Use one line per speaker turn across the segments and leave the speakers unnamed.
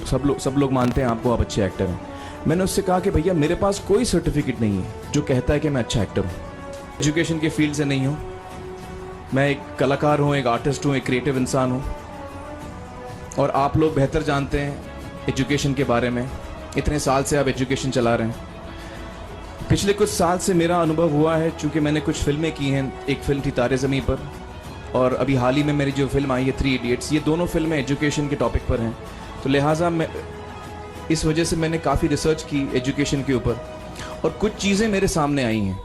सब लोग मानते हैं आपको, आप अच्छे एक्टर हैं। मैंने उससे कहा कि भैया मेरे पास कोई सर्टिफिकेट नहीं है जो कहता है कि मैं अच्छा एक्टर हूँ। एजुकेशन के फील्ड से नहीं हूँ, मैं एक कलाकार हूँ, एक आर्टिस्ट हूँ, एक क्रिएटिव इंसान हूँ। और आप लोग बेहतर जानते हैं एजुकेशन के बारे में, इतने साल से आप एजुकेशन चला रहे हैं। पिछले कुछ साल से मेरा अनुभव हुआ है, चूँकि मैंने कुछ फिल्में की हैं। एक फिल्म थी तारे ज़मीं पर, और अभी हाल ही में मेरी जो फिल्म आई है 3 इडियट्स, ये दोनों फिल्में एजुकेशन के टॉपिक पर हैं। तो लिहाजा मैं इस वजह से मैंने काफ़ी रिसर्च की एजुकेशन के ऊपर, और कुछ चीज़ें मेरे सामने आई हैं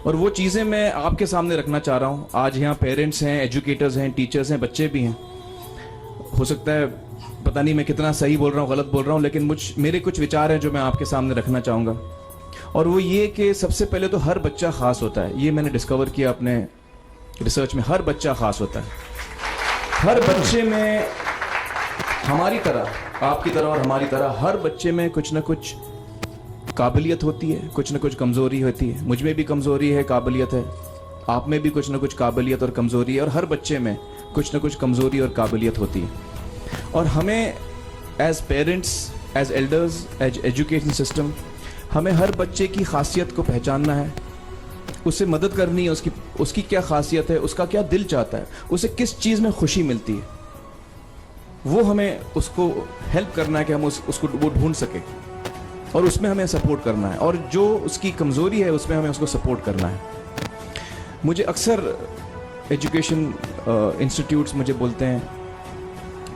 और वो चीज़ें मैं आपके सामने रखना चाह रहा हूँ। आज यहाँ पेरेंट्स हैं, एजुकेटर्स हैं, टीचर्स हैं, बच्चे भी हैं। हो सकता है पता नहीं मैं कितना सही बोल रहा हूँ, गलत बोल रहा हूँ, लेकिन मेरे कुछ विचार हैं जो मैं आपके सामने रखना चाहूँगा। और वो ये कि सबसे पहले तो हर बच्चा ख़ास होता है। ये मैंने डिस्कवर किया अपने रिसर्च में, हर बच्चा ख़ास होता है। हर बच्चे में हमारी तरह, आपकी तरह और हमारी तरह, हर बच्चे में कुछ ना कुछ काबिलियत होती है, कुछ ना कुछ कमज़ोरी होती है। मुझ में भी कमज़ोरी है, काबिलियत है, आप में भी कुछ ना कुछ काबिलियत और कमज़ोरी है, और हर बच्चे में कुछ ना कुछ कमज़ोरी और काबिलियत होती है। और हमें as parents, as elders, as education system, हमें हर बच्चे की खासियत को पहचानना है, उससे मदद करनी है। उसकी क्या खासियत है, उसका क्या दिल चाहता है, उसे किस चीज़ में खुशी मिलती है, वो हमें उसको हेल्प करना है कि हम उसको वो ढूंढ सके, और उसमें हमें सपोर्ट करना है। और जो उसकी कमज़ोरी है उसमें हमें उसको सपोर्ट करना है। मुझे अक्सर एजुकेशन इंस्टीट्यूट्स मुझे बोलते हैं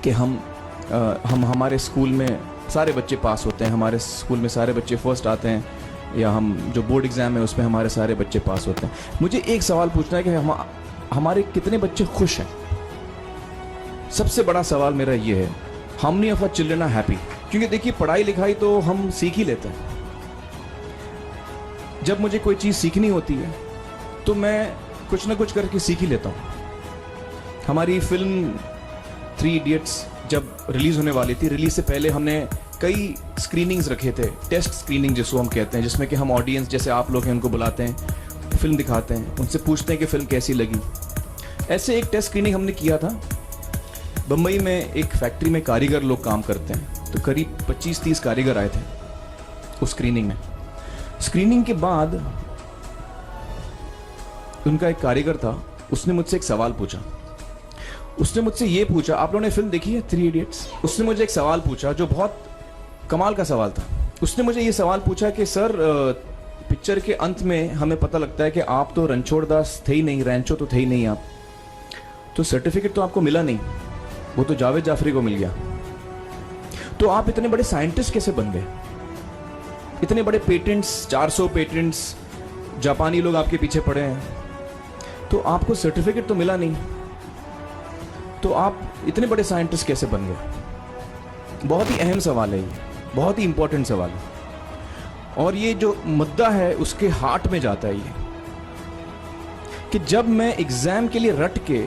कि हम हमारे स्कूल में सारे बच्चे पास होते हैं, हमारे स्कूल में सारे बच्चे फर्स्ट आते हैं, या हम जो बोर्ड एग्ज़ाम है उसमें हमारे सारे बच्चे पास होते हैं। मुझे एक सवाल पूछना है कि हमारे कितने बच्चे खुश हैं। सबसे बड़ा सवाल मेरा ये है, how many of our children are happy? क्योंकि देखिए, पढ़ाई लिखाई तो हम सीख ही लेते हैं। जब मुझे कोई चीज़ सीखनी होती है तो मैं कुछ ना कुछ करके सीख ही लेता हूँ। हमारी फिल्म 3 इडियट्स जब रिलीज़ होने वाली थी, रिलीज़ से पहले हमने कई स्क्रीनिंग्स रखे थे, टेस्ट स्क्रीनिंग जिसको हम कहते हैं, जिसमें कि हम ऑडियंस, जैसे आप लोग हैं, उनको बुलाते हैं, फिल्म दिखाते हैं, उनसे पूछते हैं कि फ़िल्म कैसी लगी। ऐसे एक टेस्ट स्क्रीनिंग हमने किया था। बम्बई में एक फैक्ट्री में कारीगर लोग काम करते हैं, तो करीब 25-30 कारीगर आए थे उस स्क्रीनिंग में। स्क्रीनिंग के बाद उनका एक कारीगर था, उसने मुझसे एक सवाल पूछा। उसने मुझसे ये पूछा, आप लोगों ने फिल्म देखी है 3 इडियट्स? उसने मुझे एक सवाल पूछा जो बहुत कमाल का सवाल था। उसने मुझे ये सवाल पूछा कि सर, पिक्चर के अंत में हमें पता लगता है कि आप तो रणछोड़ दास थे ही नहीं, रैंचो तो थे ही नहीं आप, तो सर्टिफिकेट तो आपको मिला नहीं, वो तो जावेद जाफरी को मिल गया। तो आप इतने बड़े साइंटिस्ट कैसे बन गए? इतने बड़े पेटेंट्स, 400 पेटेंट्स, जापानी लोग आपके पीछे पड़े हैं, तो आपको सर्टिफिकेट तो मिला नहीं, तो आप इतने बड़े साइंटिस्ट कैसे बन गए? बहुत ही अहम सवाल है ये, बहुत ही इंपॉर्टेंट सवाल है। और ये जो मुद्दा है उसके हार्ट में जाता है ये, कि जब मैं एग्जाम के लिए रट के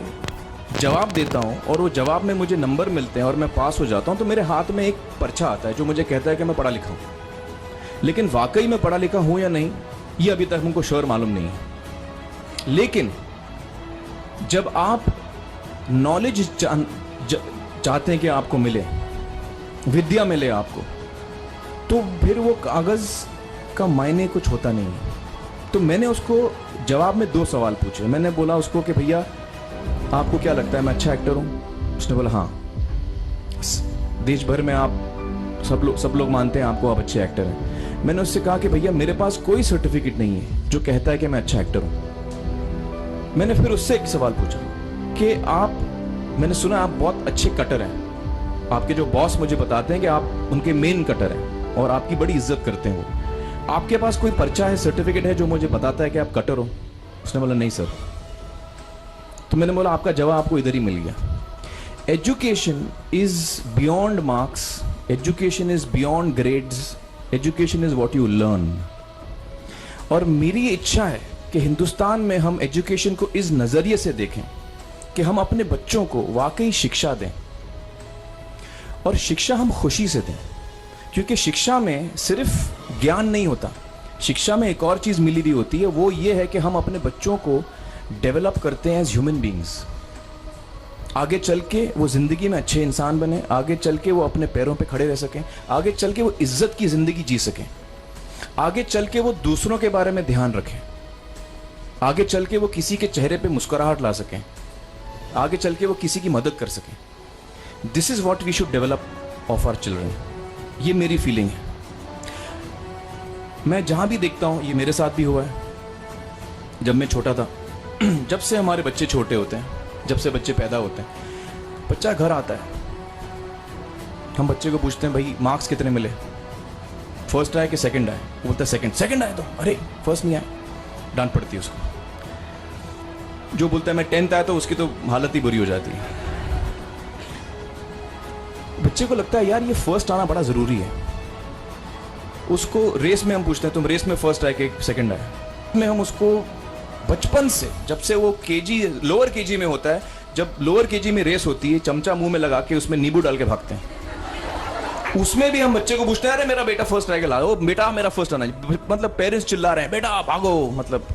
जवाब देता हूं और वो जवाब में मुझे नंबर मिलते हैं और मैं पास हो जाता हूं, तो मेरे हाथ में एक पर्चा आता है जो मुझे कहता है कि मैं पढ़ा लिखा हूं। लेकिन वाकई मैं पढ़ा लिखा हूं या नहीं, ये अभी तक हमको श्योर मालूम नहीं है। लेकिन जब आप नॉलेज चाहते हैं कि आपको मिले, विद्या मिले आपको, तो फिर वो कागज़ का मायने कुछ होता नहीं है। तो मैंने उसको जवाब में 2 सवाल पूछे। मैंने बोला उसको कि भैया आपको क्या लगता है मैं अच्छा एक्टर हूँ? उसने बोला हाँ, देश भर में आप सब लोग मानते हैं आपको, आप अच्छे एक्टर हैं। मैंने उससे कहा कि भैया मेरे पास कोई सर्टिफिकेट नहीं है जो कहता है कि मैं अच्छा एक्टर हूँ। मैंने फिर उससे एक सवाल पूछा कि मैंने सुना आप बहुत अच्छे कटर हैं, आपके जो बॉस मुझे बताते हैं कि आप उनके मेन कटर हैं और आपकी बड़ी इज्जत करते हैं वो, आपके पास कोई पर्चा है, सर्टिफिकेट है जो मुझे बताता है कि आप कटर हो? उसने बोला नहीं सर। तो मैंने बोला आपका जवाब आपको इधर ही मिल गया। Education is beyond marks, education is beyond grades, education is what you learn. और मेरी इच्छा है कि हिंदुस्तान में हम एजुकेशन को इस नज़रिए से देखें कि हम अपने बच्चों को वाकई शिक्षा दें, और शिक्षा हम खुशी से दें। क्योंकि शिक्षा में सिर्फ ज्ञान नहीं होता, शिक्षा में एक और चीज़ मिली हुई होती है, वो ये है कि हम अपने बच्चों को डेवलप करते हैं एज ह्यूमन बींग्स। आगे चल के वो जिंदगी में अच्छे इंसान बने, आगे चल के वो अपने पैरों पे खड़े रह सकें, आगे चल के वो इज्जत की जिंदगी जी सकें, आगे चल के वो दूसरों के बारे में ध्यान रखें, आगे चल के वो किसी के चेहरे पे मुस्कुराहट ला सकें, आगे चल के वो किसी की मदद कर सकें. This is what we should develop of our children. ये मेरी फीलिंग है. मैं जहां भी देखता हूं, ये मेरे साथ भी हुआ है जब मैं छोटा था. जब से हमारे बच्चे छोटे होते हैं, जब से बच्चे पैदा होते हैं, बच्चा घर आता है, हम बच्चे को पूछते हैं भाई मार्क्स कितने मिले, फर्स्ट आए कि सेकंड आए. वो बोलता है सेकंड. सेकंड आए तो अरे फर्स्ट नहीं आए, डांट पड़ती है उसको. जो बोलता है मैं 10th आया तो उसकी तो हालत ही बुरी हो जाती है. बच्चे को लगता है यार ये फर्स्ट आना बड़ा जरूरी है. उसको रेस में हम पूछते हैं तुम रेस में फर्स्ट आए कि सेकंड आए. में हम उसको बचपन से, जब से वो केजी लोअर केजी में होता है, जब लोअर केजी में रेस होती है, चमचा मुंह में लगा के उसमें नींबू डाल के भागते हैं. उसमें भी हम बच्चे को पूछते हैं अरे मेरा बेटा फर्स्ट आएगा, ला ओ बेटा मेरा फर्स्ट आना. मतलब पेरेंट्स चिल्ला रहे हैं बेटा भागो, मतलब